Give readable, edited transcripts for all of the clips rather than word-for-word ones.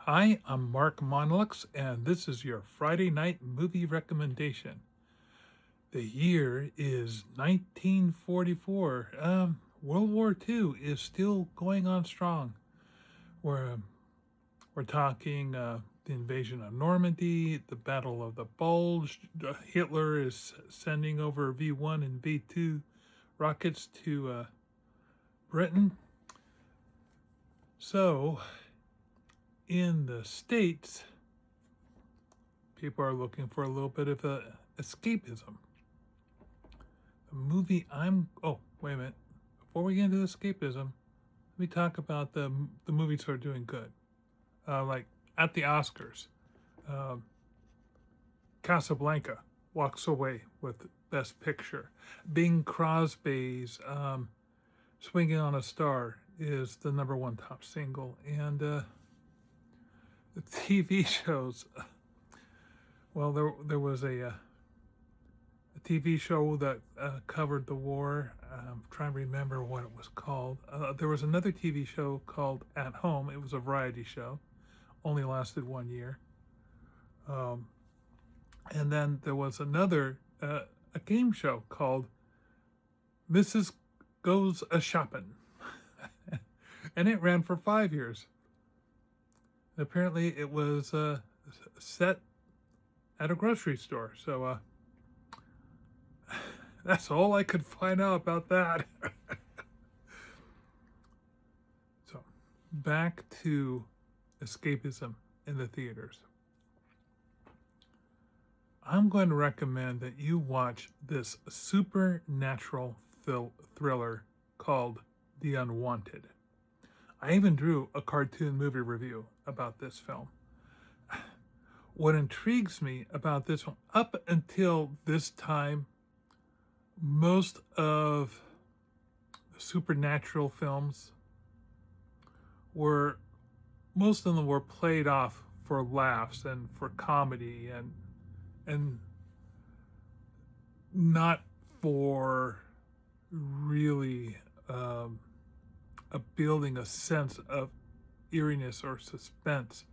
Hi, I'm Mark Monlux, and this is your Friday night movie recommendation. The year is 1944. World War II is still going on strong. We're talking the invasion of Normandy, the Battle of the Bulge. Hitler is sending over V1 and V2 rockets to Britain. So, in the States, people are looking for a little bit of escapism. The movie oh, wait a minute. Before we get into escapism, let me talk about the movies that are doing good. Like at the Oscars, um, Casablanca walks away with Best Picture. Bing Crosby's "Swinging on a Star" is the number one top single, and the TV shows. Well, there was a TV show that covered the war. I'm trying to remember what it was called. There was another TV show called At Home. It was a variety show, only lasted 1 year. Um, and then there was another a game show called Mrs. Goes a Shopping, and it ran for 5 years. And apparently, it was set at a grocery store. So that's all I could find out about that. So, back to escapism in the theaters. I'm going to recommend that you watch this supernatural thriller called The Unwanted. I even drew a cartoon movie review about this film. What intrigues me about this one, up until this time, most of the supernatural films most of them were played off for laughs and for comedy and not for really building a sense of eeriness or suspense.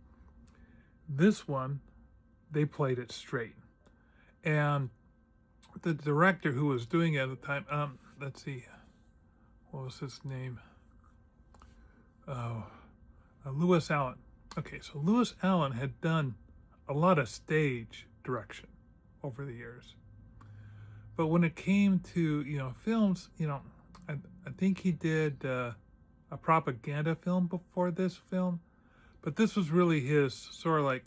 This one, they played it straight. And the director who was doing it at the time, let's see, what was his name? Oh, Lewis Allen. Okay, so Lewis Allen had done a lot of stage direction over the years. But when it came to, films, I think he did a propaganda film before this film. But this was really his sort of like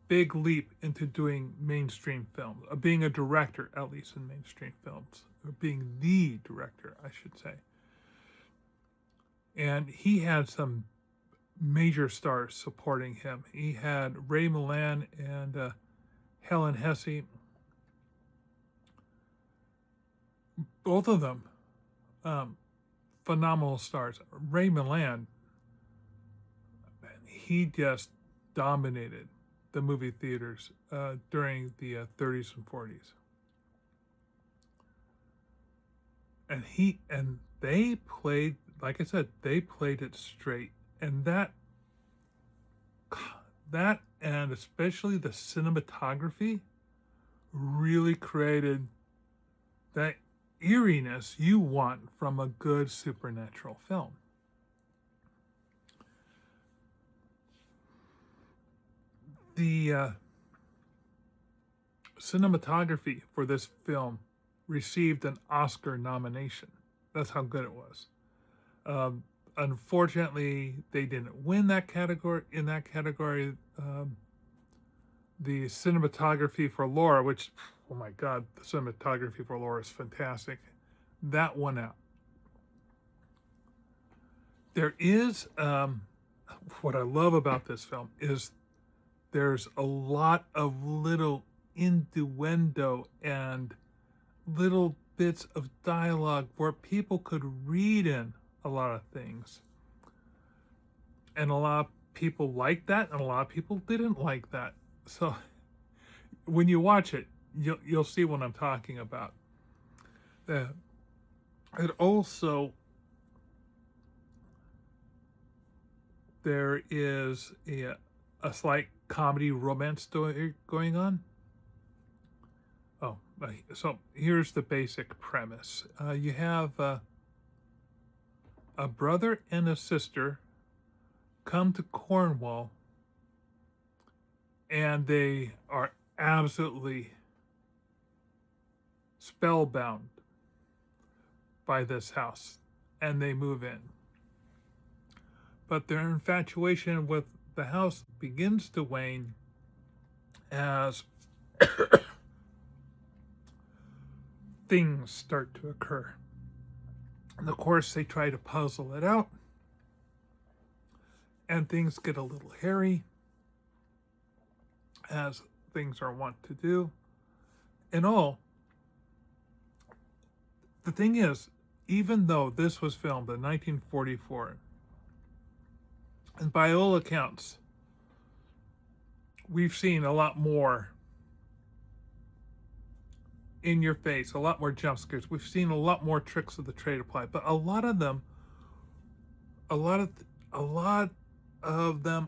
big leap into doing mainstream films, being a director, at least in mainstream films, or being the director, I should say. And he had some major stars supporting him. He had Ray Milland and Helen Hesse. Both of them phenomenal stars. Ray Milland, he just dominated the movie theaters during the 30s and 40s. And they played, like I said, they played it straight. And that and especially the cinematography really created that eeriness you want from a good supernatural film. The cinematography for this film received an Oscar nomination. That's how good it was. Unfortunately, they didn't win that category. In that category, the cinematography for Laura, which, oh my God, the cinematography for Laura is fantastic, that won out. There is, what I love about this film is there's a lot of little innuendo and little bits of dialogue where people could read in a lot of things. And a lot of people liked that, and a lot of people didn't like that. So when you watch it, you'll see what I'm talking about. It also there is a slight comedy romance story going on. Oh, so here's the basic premise. You have a brother and a sister come to Cornwall, and they are absolutely spellbound by this house, and they move in. But their infatuation with the house begins to wane as things start to occur. And of course, they try to puzzle it out, and things get a little hairy, as things are wont to do. And all, the thing is, even though this was filmed in 1944, and by all accounts, we've seen a lot more in your face, a lot more jump scares. We've seen a lot more tricks of the trade applied, but a lot of them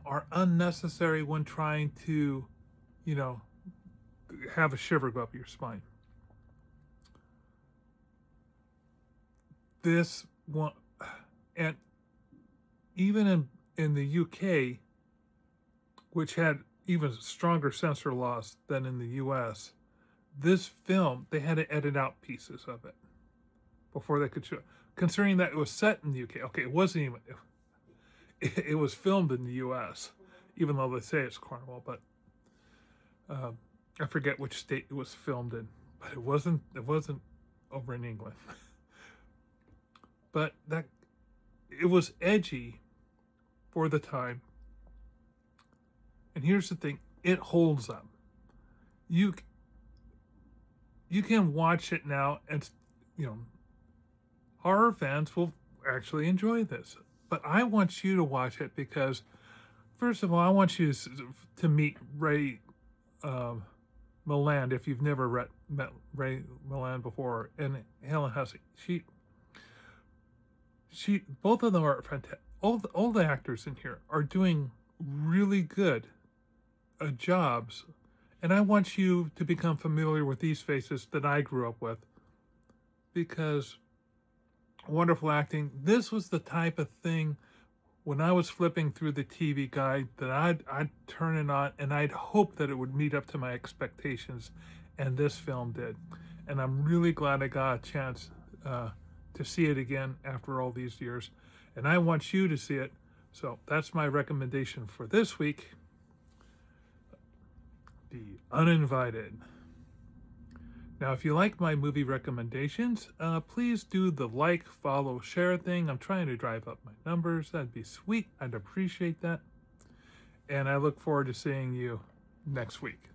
are unnecessary when trying to, have a shiver go up your spine. This one, and even in the UK, which had even stronger censor laws than in the US, this film, they had to edit out pieces of it before they could show it. Considering that it was set in the UK. Okay, it wasn't even, it was filmed in the US, even though they say it's Cornwall, but I forget which state it was filmed in, but it wasn't over in England. But that, it was edgy for the time. And here's the thing, it holds up. You can watch it now, and horror fans will actually enjoy this. But I want you to watch it because, first of all, I want you to meet Ray Milland if you've never met Ray Milland before, and Helen Hussey. She both of them are fantastic. All the actors in here are doing really good jobs, and I want you to become familiar with these faces that I grew up with, because wonderful acting. This was the type of thing when I was flipping through the TV guide that I'd turn it on, and I'd hope that it would meet up to my expectations, and this film did. And I'm really glad I got a chance to see it again after all these years, and I want you to see it. So that's my recommendation for this week, The Uninvited. Now, if you like my movie recommendations, please do the like, follow, share thing. I'm trying to drive up my numbers. That'd be sweet. I'd appreciate that. And I look forward to seeing you next week.